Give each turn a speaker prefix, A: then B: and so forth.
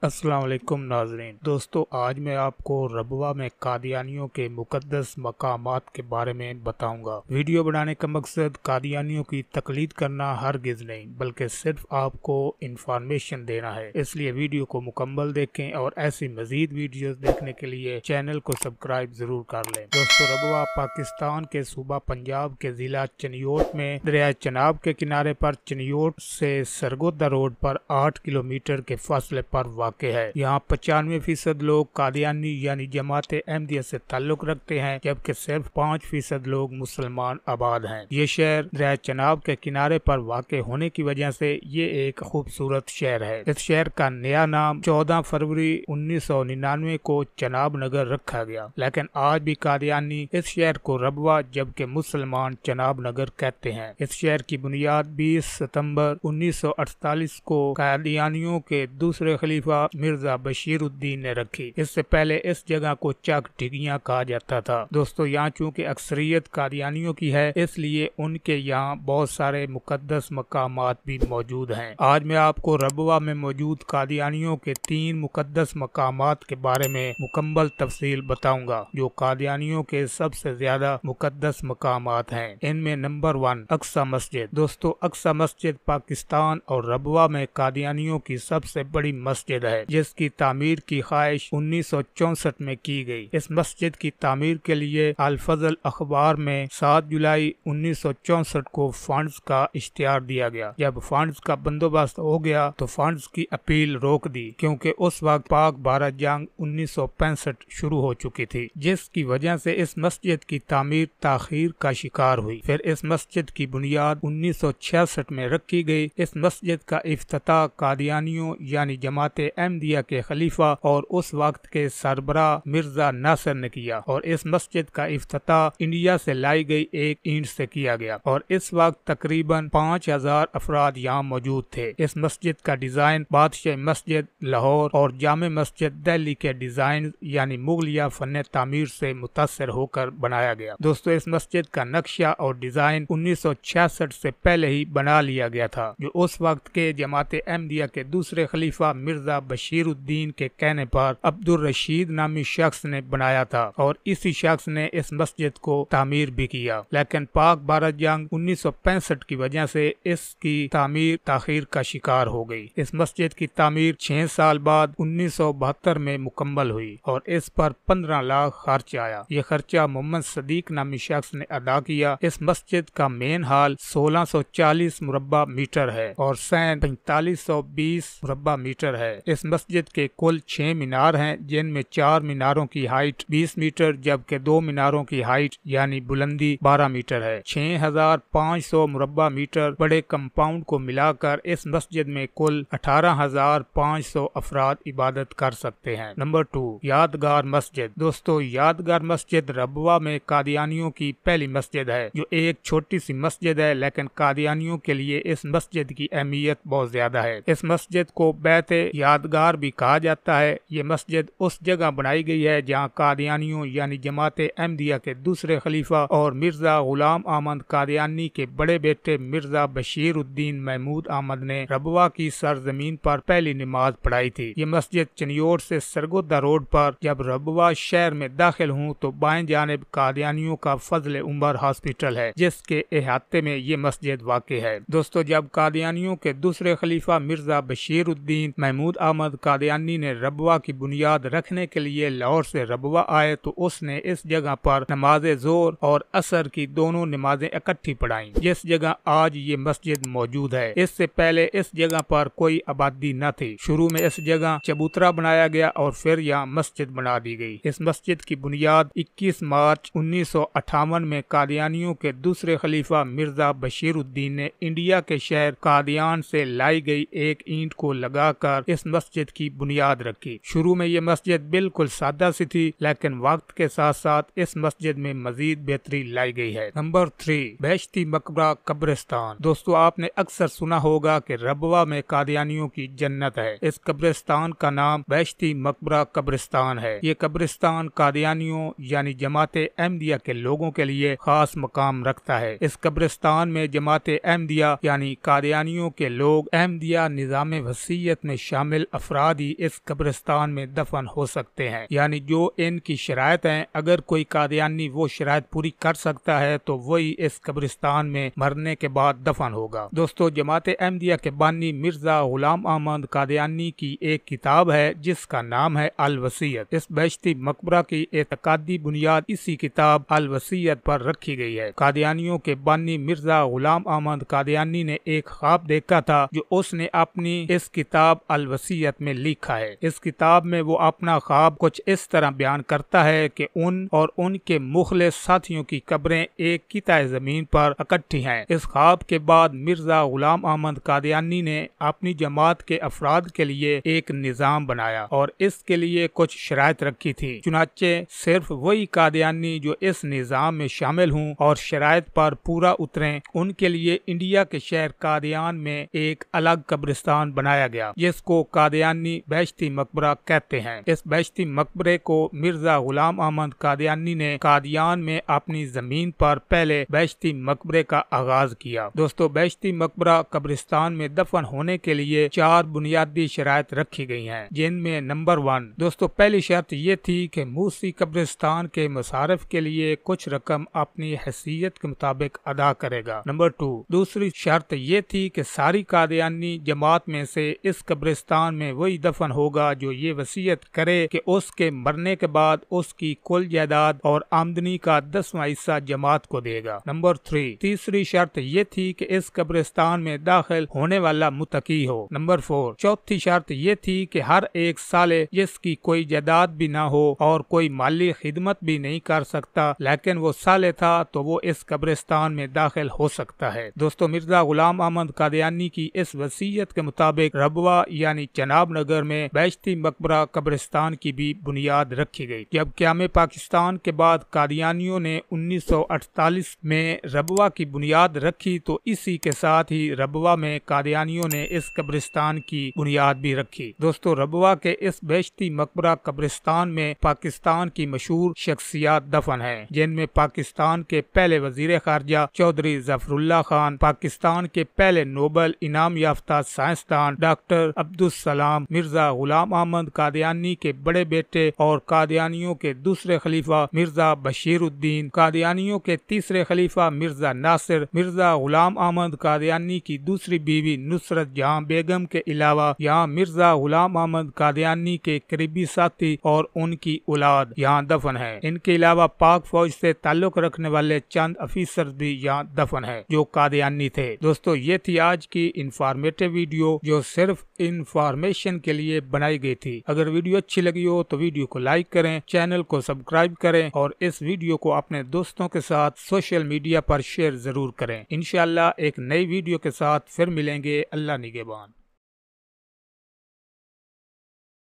A: अस्सलाम वालेकुम नाज़रीन। दोस्तों, आज मैं आपको रबवा में कादियानियों के मुकद्दस मकामात के बारे में बताऊंगा। वीडियो बनाने का मकसद कादियानियों की तकलीद करना हरगिज नहीं, बल्कि सिर्फ आपको इंफॉर्मेशन देना है। इसलिए वीडियो को मुकम्मल देखें और ऐसी मजीद वीडियोस देखने के लिए चैनल को सब्सक्राइब जरूर कर लें। दोस्तों, रबवा पाकिस्तान के सूबा पंजाब के जिला चनियोट में दरिया चनाब के किनारे पर चनियोट से सरगोदा रोड पर 8 किलोमीटर के फासले पर वाक़ है। यहाँ 95% लोग कादियानी यानी जमात अहमदिया से ताल्लुक रखते हैं, जबकि सिर्फ 5% लोग मुसलमान आबाद हैं। ये शहर दरिया चनाब के किनारे पर वाक़ होने की वजह से ये एक खूबसूरत शहर है। इस शहर का नया नाम 14 फरवरी 1999 को चनाब नगर रखा गया, लेकिन आज भी कादियानी इस शहर को रबवा जबकि मुसलमान चनाब नगर कहते हैं। इस शहर की बुनियाद 20 सितंबर 1948 को कादियानियों के दूसरे खलीफा मिर्जा बशीरुद्दीन ने रखी। इससे पहले इस जगह को चक टिगियां कहा जाता था। दोस्तों, यहाँ चूँकि अक्सरियत कादियानियों की है, इसलिए उनके यहाँ बहुत सारे मुकद्दस मकामात भी मौजूद हैं। आज मैं आपको रबवा में मौजूद कादियानियों के 3 मुकद्दस मकामात के बारे में मुकम्मल तफसील बताऊंगा, जो कादियानियों के सबसे ज्यादा मुकद्दस मकामात हैं। इनमें नंबर 1 अक्सा मस्जिद। दोस्तों, अक्सा मस्जिद पाकिस्तान और रबवा में कादियानियों की सबसे बड़ी मस्जिद है, जिसकी तामीर की ख्वाहिश 1964 में की गई। इस मस्जिद की तामीर के लिए अल फजल अखबार में 7 जुलाई 1964 को फंड्स का इश्तिहार दिया गया। जब फंड्स का बंदोबस्त हो गया तो फंड्स की अपील रोक दी, क्योंकि उस वक्त पाक भारत जंग 1965 शुरू हो चुकी थी, जिसकी वजह से इस मस्जिद की तामीर ताखीर का शिकार हुई। फिर इस मस्जिद की बुनियाद 1966 में रखी गई। इस मस्जिद का इफ्तिताह कादियानियों यानी जमात अहमदिया के खलीफा और उस वक्त के सरबरा मिर्जा नासिर ने किया, और इस मस्जिद का इफ्तिताह इंडिया से लाई गई एक ईंट से किया गया, और इस वक्त तकरीबन 5000 अफराद यहाँ मौजूद थे। इस मस्जिद का डिजाइन बादशाह मस्जिद लाहौर और जामे मस्जिद दिल्ली के डिजाइन यानी मुगलिया फन तामीर से मुतासर होकर बनाया गया। दोस्तों, इस मस्जिद का नक्शा और डिजाइन 1966 से पहले ही बना लिया गया था, जो उस वक्त के जमात अहमदिया के दूसरे खलीफा मिर्जा बशीरुद्दीन के कहने पर अब्दुल रशीद नामी शख्स ने बनाया था, और इसी शख्स ने इस मस्जिद को तामीर भी किया। लेकिन पाक भारत जंग 1965 की वजह से इसकी तामीर ताखीर का शिकार हो गई। इस मस्जिद की तामीर 6 साल बाद 1972 में मुकम्मल हुई, और इस पर 15 लाख खर्च आया। ये खर्चा मोहम्मद सदीक नामी शख्स ने अदा किया। इस मस्जिद का मेन हाल 1640 मुरब्बा मीटर है और सैन 4520 मुरब्बा मीटर है। इस मस्जिद के कुल 6 मीनार हैं, जिनमें 4 मीनारों की हाइट 20 मीटर जबकि 2 मीनारों की हाइट यानी बुलंदी 12 मीटर है। 6500 मुरब्बा मीटर बड़े कंपाउंड को मिलाकर इस मस्जिद में कुल 18500 अफराद इबादत कर सकते हैं। नंबर 2 यादगार मस्जिद। दोस्तों, यादगार मस्जिद रबवा में कादियानियों की पहली मस्जिद है, जो एक छोटी सी मस्जिद है, लेकिन कादियानियों के लिए इस मस्जिद की अहमियत बहुत ज्यादा है। इस मस्जिद को बैत यादगार भी कहा जाता है। ये मस्जिद उस जगह बनाई गई है जहाँ कादियानियों यानी जमात अहमदिया के दूसरे खलीफा और मिर्जा गुलाम अहमद कादियानी के बड़े बेटे मिर्जा बशीरुद्दीन महमूद अहमद ने रबवा की सरजमीन पर पहली नमाज पढ़ाई थी। ये मस्जिद चनियोट से सरगोदा रोड पर जब रबवा शहर में दाखिल हूँ तो बाएं जानिब कादियानियों का फजल उमर हॉस्पिटल है, जिसके अहाते में ये मस्जिद वाक़ है। दोस्तों, जब कादियानियों के दूसरे खलीफा मिर्जा बशीरुद्दीन महमूद अहमद कादियानी ने रबवा की बुनियाद रखने के लिए लाहौर से रबवा आए तो उसने इस जगह पर नमाज जोर और असर की दोनों नमाजें इकट्ठी पढ़ाई, जिस जगह आज ये मस्जिद मौजूद है। इससे पहले इस जगह पर कोई आबादी न थी। शुरू में इस जगह चबूतरा बनाया गया और फिर यहाँ मस्जिद बना दी गई। इस मस्जिद की बुनियाद 21 मार्च 1958 में कादियानियों के दूसरे खलीफा मिर्जा बशीरुद्दीन ने इंडिया के शहर कादियान से लाई गई एक ईंट को लगाकर इस मस्जिद की बुनियाद रखी। शुरू में ये मस्जिद बिल्कुल सादा सी थी, लेकिन वक्त के साथ साथ इस मस्जिद में मजीद बेहतरी लाई गई है। नंबर 3 बहश्ती मकबरा कब्रिस्तान। दोस्तों, आपने अक्सर सुना होगा कि रबवा में कादियानियों की जन्नत है। इस कब्रिस्तान का नाम बहश्ती मकबरा कब्रिस्तान है। ये कब्रिस्तान कादियानियों यानी जमात अहमदिया के लोगों के लिए खास मकाम रखता है। इस कब्रिस्तान में जमात अहमदिया यानी कादियानियों के लोग अहमदिया निजाम वसीयत में शामिल افراد ہی اس قبرستان میں دفن ہو سکتے ہیں، یعنی جو ان کی شرائط ہیں، اگر کوئی قادیانی وہ شرائط پوری کر سکتا ہے تو وہی اس قبرستان میں مرنے کے بعد دفن ہوگا۔ دوستو، جماعت احمدیہ کے بانی مرزا غلام احمد قادیانی کی ایک کتاب ہے جس کا نام ہے الوصیت۔ اس بہشتی مقبرہ کی اعتقادی بنیاد اسی کتاب الوصیت پر رکھی گئی ہے۔ قادیانیوں کے بانی مرزا غلام احمد قادیانی نے ایک خواب دیکھا تھا جو اس نے اپنی اس کتاب الوصیت میں لکھا ہے۔ اس کتاب میں وہ اپنا خواب کچھ اس طرح بیان کرتا ہے کہ ان اور ان کے مخلص ساتھیوں کی قبریں ایک قطع زمین پر اکٹھی ہیں۔ اس خواب کے بعد مرزا غلام احمد قادیانی نے اپنی جماعت کے افراد کے لیے ایک نظام بنایا اور اس کے لیے کچھ شرائط رکھی تھی۔ چنانچہ صرف وہی قادیانی جو اس نظام میں شامل ہوں اور شرائط پر پورا اتریں، ان کے لیے انڈیا کے شہر قادیان میں ایک الگ قبرستان بنایا گیا جس کو قادیانی بہشتی مقبرہ کہتے ہیں۔ اس بہشتی مقبرے کو مرزا غلام احمد قادیانی نے قادیان میں اپنی زمین پر پہلے بہشتی مقبرے کا آغاز کیا۔ دوستو، بہشتی مقبرہ قبرستان میں دفن ہونے کے لیے 4 بنیادی شرائط رکھی گئی ہیں، جن میں نمبر 1 دوستو پہلی شرط یہ تھی کہ موسی قبرستان کے مصارف کے لیے کچھ رقم اپنی حیثیت کے مطابق ادا کرے گا۔ نمبر 2 دوسری شرط یہ تھی کہ ساری قادیانی جماعت میں سے اس قبرستان میں وہی دفن ہوگا جو یہ وصیت کرے کہ اس کے مرنے کے بعد اس کی کل جائیداد اور آمدنی کا 10واں حصہ جماعت کو دے گا۔ نمبر 3 تیسری شرط یہ تھی کہ اس قبرستان میں داخل ہونے والا متقی ہو۔ نمبر 4 چوتھی شرط یہ تھی کہ ہر ایک سالے جس کی کوئی جائیداد بھی نہ ہو اور کوئی مالی خدمت بھی نہیں کر سکتا لیکن وہ سالے تھا تو وہ اس قبرستان میں داخل ہو سکتا ہے۔ دوستو، مرزا غلام احمد قادیانی کی اس وصیت کے مطابق ربوہ یعنی چناب نگر میں بہشتی مقبرہ قبرستان کی بھی بنیاد رکھی گئی۔ جب قیام پاکستان کے بعد قادیانیوں نے 1948 میں ربوہ کی بنیاد رکھی تو اسی کے ساتھ ہی ربوہ میں قادیانیوں نے اس قبرستان کی بنیاد بھی رکھی۔ دوستو، ربوہ کے اس بہشتی مقبرہ قبرستان میں پاکستان کی مشہور شخصیات دفن ہیں، جن میں پاکستان کے پہلے وزیر خارجہ چودھری ظفر اللہ خان، پاکستان کے پہلے نوبل انعام یافتہ سائنسدان ڈاکٹر عبدالسلام، مرزا غلام احمد قادیانی کے بڑے بیٹے اور قادیانیوں کے دوسرے خلیفہ مرزا بشیر الدین، قادیانیوں کے تیسرے خلیفہ مرزا ناصر، مرزا غلام احمد قادیانی کی دوسری بیوی نصرت جہاں بیگم کے علاوہ یہاں مرزا غلام احمد قادیانی کے قریبی ساتھی اور ان کی اولاد یہاں دفن ہے۔ ان کے علاوہ پاک فوج سے تعلق رکھنے والے چند افیسر بھی یہاں دفن ہے جو قادیانی تھے۔ دوستو، یہ تھی آج کی انفارمیٹیو ویڈیو جو صرف انفارمیشن کے لیے بنائی گئی تھی۔ اگر ویڈیو اچھی لگی ہو تو ویڈیو کو لائک کریں، چینل کو سبسکرائب کریں اور اس ویڈیو کو اپنے دوستوں کے ساتھ سوشل میڈیا پر شیئر ضرور کریں۔ انشاءاللہ ایک نئی ویڈیو کے ساتھ پھر ملیں گے۔ اللہ نگہبان۔